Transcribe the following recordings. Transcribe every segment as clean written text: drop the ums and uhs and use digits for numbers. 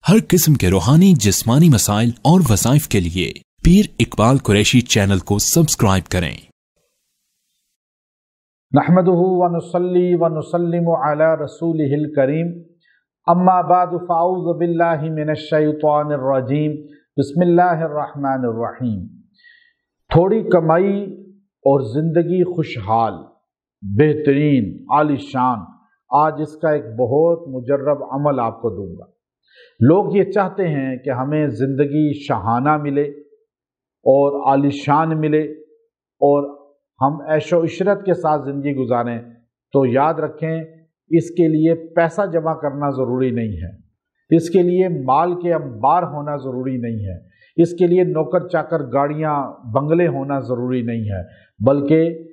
हर किस्म के रूहानी जिस्मानी मसाइल और वज़ाइफ के लिए पीर इकबाल कुरैशी चैनल को सब्सक्राइब करें। नहमदुहु व नुसल्ली व नुसल्लिमु अला रसूलिहिल करीम, अम्मा बादु फ़अऊज़ु बिल्लाहि मिनश शैतानिर रजीम, बिस्मिल्लाहिर रहमानिर रहीम। थोड़ी कमाई और ज़िंदगी खुशहाल, बेहतरीन, आलीशान, आज इसका एक बहुत मुजर्रब अमल आपको दूंगा। लोग ये चाहते हैं कि हमें ज़िंदगी शहाना मिले और आलीशान मिले और हम ऐशो इशरत के साथ ज़िंदगी गुजारें, तो याद रखें इसके लिए पैसा जमा करना ज़रूरी नहीं है, इसके लिए माल के अंबार होना ज़रूरी नहीं है, इसके लिए नौकर चाकर गाड़ियाँ बंगले होना ज़रूरी नहीं है, बल्कि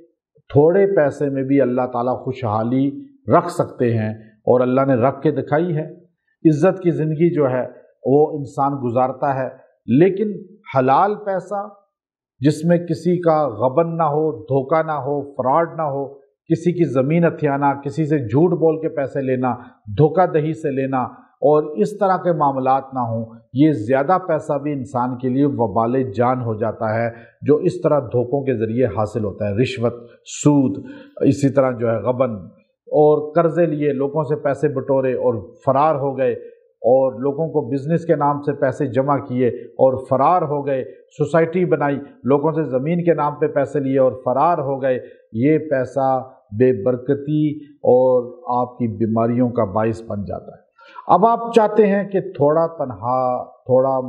थोड़े पैसे में भी अल्लाह ताला खुशहाली रख सकते हैं और अल्लाह ने रख के दिखाई है। इज़्ज़त की ज़िंदगी जो है वो इंसान गुजारता है, लेकिन हलाल पैसा जिसमें किसी का गबन ना हो, धोखा ना हो, फ्रॉड ना हो, किसी की ज़मीन हथियाना, किसी से झूठ बोल के पैसे लेना, धोखा दही से लेना और इस तरह के मामलात ना हो, ये ज़्यादा पैसा भी इंसान के लिए वबाल जान हो जाता है, जो इस तरह धोखों के ज़रिए हासिल होता है। रिश्वत, सूद, इसी तरह जो है गबन और कर्ज़े लिए, लोगों से पैसे बटोरे और फ़रार हो गए, और लोगों को बिज़नेस के नाम से पैसे जमा किए और फ़रार हो गए, सोसाइटी बनाई, लोगों से ज़मीन के नाम पे पैसे लिए और फ़रार हो गए। ये पैसा बेबरकती और आपकी बीमारियों का बाइस बन जाता है। अब आप चाहते हैं कि थोड़ा तनहा, थोड़ा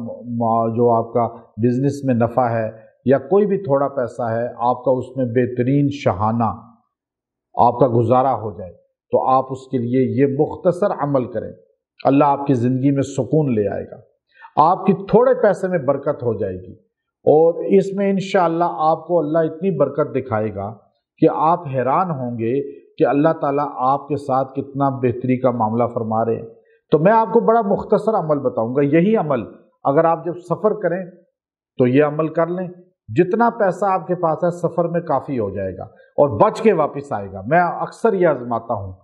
जो आपका बिज़नेस में नफ़ा है या कोई भी थोड़ा पैसा है, आपका उसमें बेहतरीन शहाना आपका गुजारा हो जाए, तो आप उसके लिए ये मुख्तसर अमल करें। अल्लाह आपकी ज़िंदगी में सुकून ले आएगा, आपकी थोड़े पैसे में बरकत हो जाएगी और इसमें इंशाअल्लाह आपको अल्लाह इतनी बरकत दिखाएगा कि आप हैरान होंगे कि अल्लाह ताला आपके साथ कितना बेहतरी का मामला फरमा रहे हैं। तो मैं आपको बड़ा मुख्तसर अमल बताऊंगा। यही अमल अगर आप जब सफ़र करें तो ये अमल कर लें, जितना पैसा आपके पास है सफ़र में काफ़ी हो जाएगा और बच के वापस आएगा। मैं अक्सर ये आजमाता हूँ।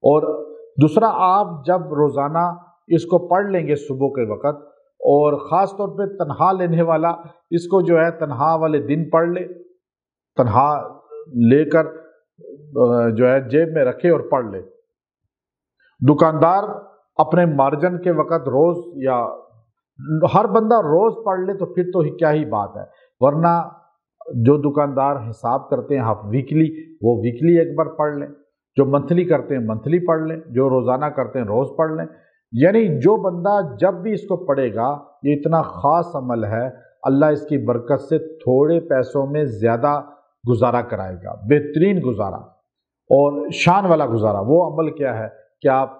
और दूसरा, आप जब रोज़ाना इसको पढ़ लेंगे सुबह के वक़्त, और ख़ास तौर पे तनहा लेने वाला इसको जो है तनहा वाले दिन पढ़ ले, तनहा लेकर जो है जेब में रखे और पढ़ ले। दुकानदार अपने मार्जिन के वक़्त रोज़, या हर बंदा रोज़ पढ़ ले तो फिर तो क्या ही बात है, वरना जो दुकानदार हिसाब करते हैं हाफ वीकली, वो वीकली एक बार पढ़ लें, जो मंथली करते हैं मंथली पढ़ लें, जो रोज़ाना करते हैं रोज़ पढ़ लें। यानी जो बंदा जब भी इसको पढ़ेगा, ये इतना ख़ास अमल है, अल्लाह इसकी बरकत से थोड़े पैसों में ज़्यादा गुजारा कराएगा, बेहतरीन गुजारा और शान वाला गुजारा। वो अमल क्या है कि आप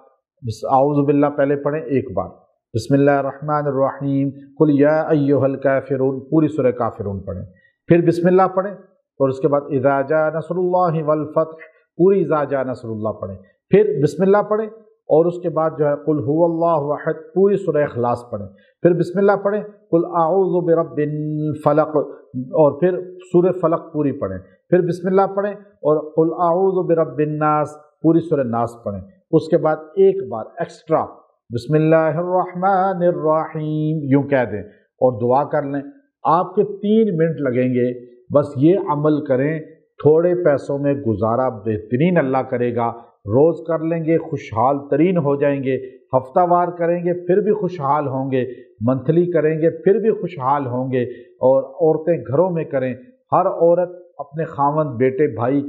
आऊज़ु बिल्लाह पहले पढ़ें एक बार, बिस्मिल्लाहिर्रहमानिर्रहीम, कुल या अय्युहल काफिरून, पूरी सूरह काफिरून पढ़ें, फिर बिस्मिल्लाह पढ़ें और उसके बाद इज़ा जा नस्रुल्लाहि वल फतह, पूरी इज़ा जा नस्रुल्लाह पढ़ें, फिर बिस्मिल्लाह पढ़ें और उसके बाद जो है कुल हुवल्लाहु अहद, पूरी सूरह इखलास पढ़ें, फिर बिस्मिल्लाह पढ़ें, कुल आऊज़ु बिरब्बिल फलक, और फिर सूरह फलक पूरी पढ़ें, फिर बिस्मिल्लाह पढ़ें और कुल आऊज़ु बिरब्बिन नास, पूरी सूरह नास पढ़ें। उसके बाद एक बार एक्स्ट्रा बिस्मिल्लाहिर्रहमानिर्रहीम यूँ कह दें और दुआ कर लें। आपके 3 मिनट लगेंगे, बस ये अमल करें, थोड़े पैसों में गुजारा बेहतरीन अल्लाह करेगा। रोज़ कर लेंगे खुशहाल तरीन हो जाएंगे, हफ्तावार करेंगे फिर भी खुशहाल होंगे, मंथली करेंगे फिर भी खुशहाल होंगे। और औरतें घरों में करें, हर औरत अपने खावंद, बेटे, भाई,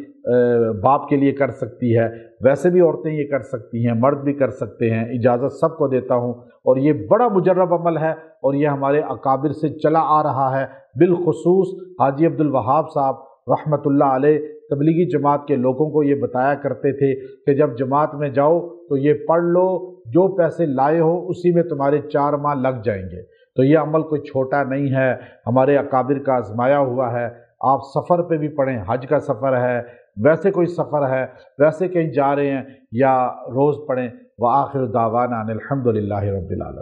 बाप के लिए कर सकती है, वैसे भी औरतें ये कर सकती हैं, मर्द भी कर सकते हैं, इजाज़त सबको देता हूँ। और ये बड़ा मुजर्रब अमल है और ये हमारे अकाबिर से चला आ रहा है, बिलखुसूस हाजी अब्दुल वहाब साहब रहमतुल्लाह अलैह तबलीगी जमात के लोगों को ये बताया करते थे कि जब जमात में जाओ तो ये पढ़ लो, जो पैसे लाए हो उसी में तुम्हारे 4 माह लग जाएंगे। तो ये अमल कोई छोटा नहीं है, हमारे अकाबिर का आजमाया हुआ है। आप सफ़र पे भी पढ़ें, हज का सफ़र है, वैसे कोई सफ़र है, वैसे कहीं जा रहे हैं, या रोज़ पढ़ें। व आखिर दावाना अनिल हम्दुलिल्लाहि रब्बिल आलमीन।